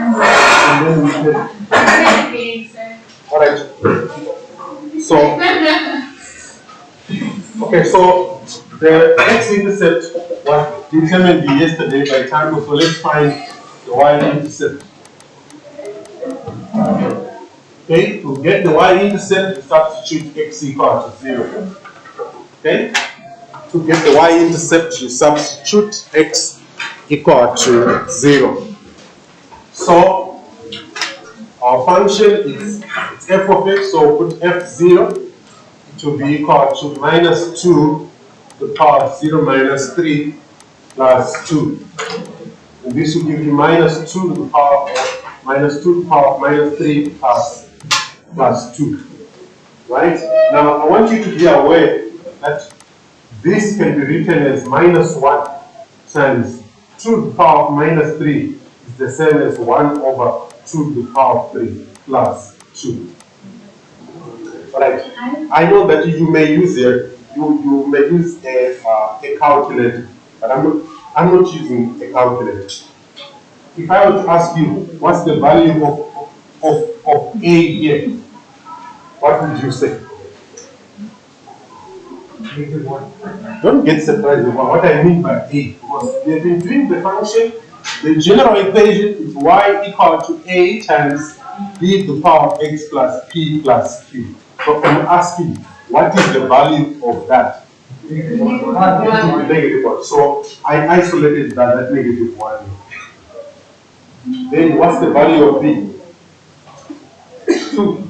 And then we can. Alright. So, okay, so the x-intercept was determined yesterday by Tango, so let's find the y-intercept. Okay, to get the y-intercept, you substitute x equal to 0. Okay, to get the y-intercept, you substitute x equal to 0. So our function is f of x, so put f0 to be equal to minus 2 to the power of 0 minus 3 plus 2. And this will give you minus 2 to the power of minus 2 to the power of minus 3 plus 2. Right? Now I want you to be aware that this can be written as minus 1 times 2 to the power of minus 3 is the same as 1 over 2 to the power of 3 plus 2. Alright, I know that you may use a calculator, but I'm not using a calculator. If I were to ask you what's the value of A here, what would you say? Don't get surprised about what I mean by A, because we have been doing the function. The general equation is y equal to A times b to the power of x plus p plus q. So I'm asking, what is the value of that? Negative 1. So I isolated that negative 1. Then what's the value of b? 2.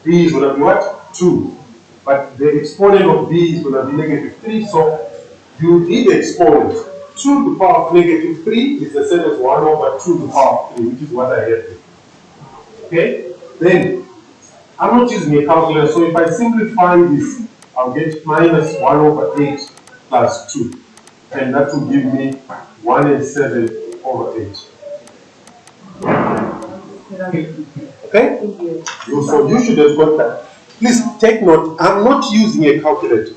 b is going to be what? 2. But the exponent of b is going to be negative 3. So you need the exponent. 2 to the power of negative 3 is the same as 1 over 2 to the power of 3, which is what I had. Okay? Then I'm not using a calculator, so if I simplify this, I'll get minus 1 over 8 plus 2. And that will give me 1 and 7 over 8. Okay? So you should have got that. Please take note, I'm not using a calculator.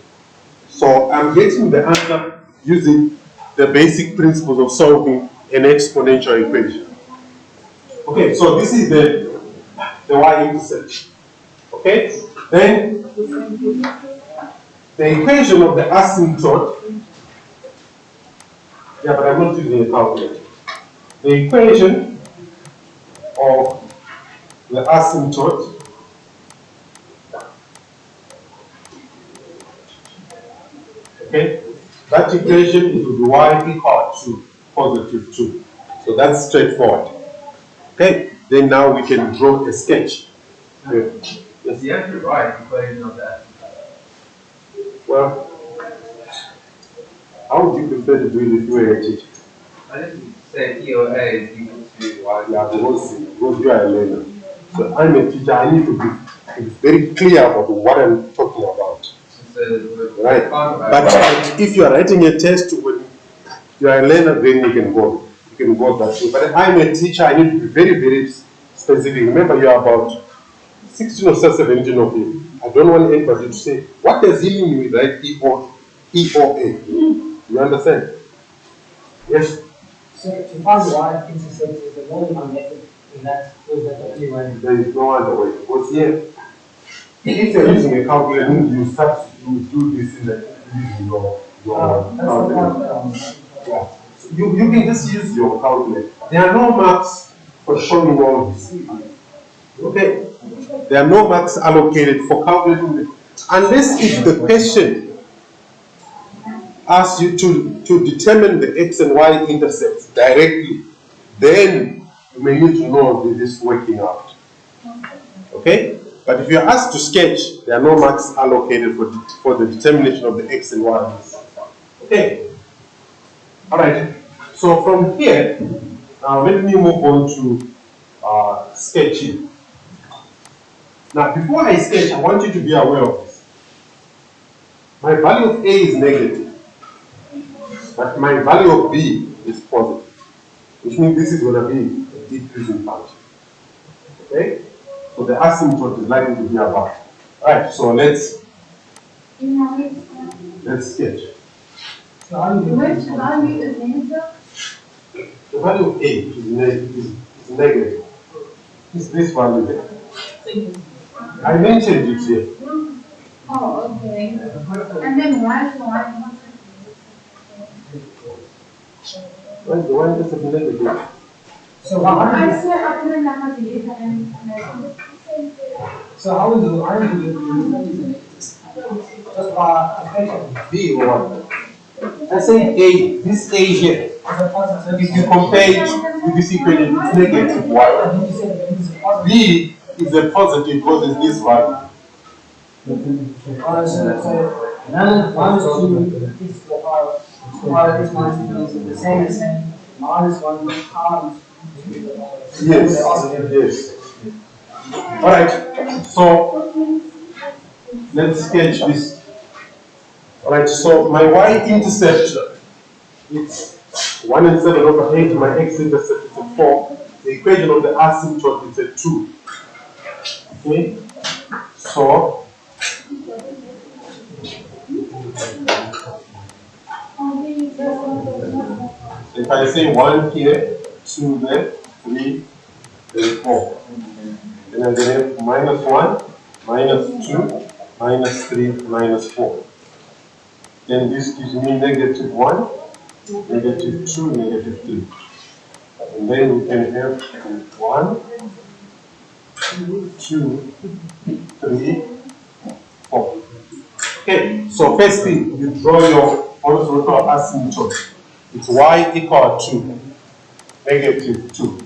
So I'm getting the answer using the basic principles of solving an exponential equation. Okay, so this is the y-intercept. Okay, then the equation of the asymptote, yeah, but I'm not using a calculator. The equation of the asymptote okay, that equation is will be y equal to positive 2. So that's straightforward. Okay, then now we can draw a sketch. Yes. You have to write the equation of that. Well, how would you prefer to do it if you were a teacher? I didn't say E or A is equal to Y. Yeah, because you are a learner. So I'm a teacher, I need to be very clear about what I'm talking about. Right. But if you are writing a test when you are a learner, then you can go that way. But I'm a teacher, I need to be very, very specific. Remember, you are about 16 or 17 of you. I don't want anybody to say, what does he mean with write E or A? You understand? Yes? So to find the y-intercept is the only one method in that, was that the only way? There is no other way. Because here, if you're using a calculator, you do this in using your calculator. Yeah. So you can just use your calculator. There are no marks for showing all this. Okay? There are no marks allocated for calculating it. Unless if the question asks you to determine the x and y intercepts directly, then you may need to know this working out. Okay? But if you're asked to sketch, there are no marks allocated for the determination of the x and y's. Okay? Alright. So from here, let me move on to sketching. Now, before I sketch, I want you to be aware of this. My value of A is negative, but my value of B is positive, which means this is going to be a decreasing function. Okay? So the asymptote is likely to be above. Alright, so let's sketch. Which value is negative? The value of A is is negative. Is this value there? I mentioned it here. Oh, okay. And then why so I want Well, the one is negative. So how I do say up and down the and so how do you just by extension? B or what? I say A, this A here. If you compare it with this equation, it's negative y. B is a positive because it's this value. Minus 2 is the power, is minus 2 is the same as minus 1 times 2 is the power. Yes. Alright, so let's sketch this. Alright, so my y-intercept, it's 1 and 7 over 8, my x-intercept is a 4. The equation of the asymptote is a 2. Okay, so if I say 1 here, 2 there, 3, then 4. Then I'm going to minus 1, minus 2, minus 3, minus 4. Then this gives me negative 1, negative 2, negative 3. And then we can have 1, 2, 3, 4. Okay, so first thing, you draw your horizontal asymptote. It's y equal to negative 2.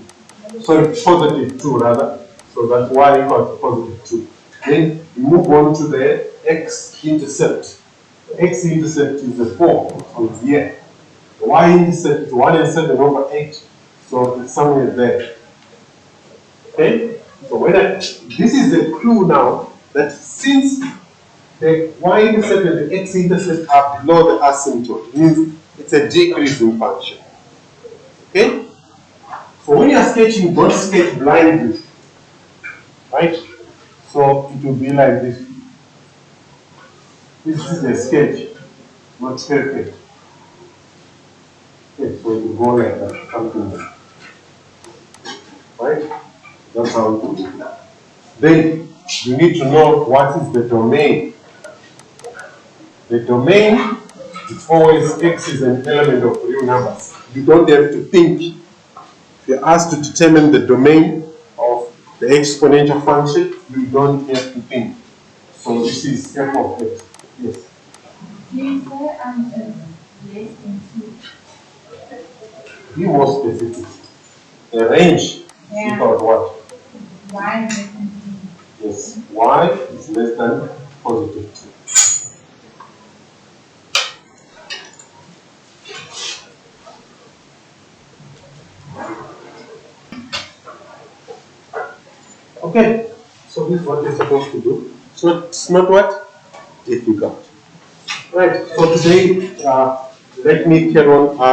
So it's positive 2 rather. So that's y equal to positive 2. Then you move on to the x-intercept. The x-intercept is a 4, so it's here. The y-intercept is 1 and 7 over 8, so it's somewhere there. Okay? So this is a clue now that since the y-intercept and the x-intercept are below the asymptote, it means it's a decreasing function. Okay? So when you are sketching, don't sketch blindly. Right? So it will be like this. This is a sketch, not perfect. Okay, so it will go like that, something like that. Right? That's how it will be. Then you need to know what is the domain. The domain is always x is an element of real numbers. You don't have to think. If you're asked to determine the domain of the exponential function, you don't have to think. So this is f of x. Yes. you say I'm less than 2. Be more specific. The range is equal to what? Why less than Yes. Y is less than positive 2. Okay, so this is what you're supposed to do. So it's not what? Difficult. Right, so today, let me carry on.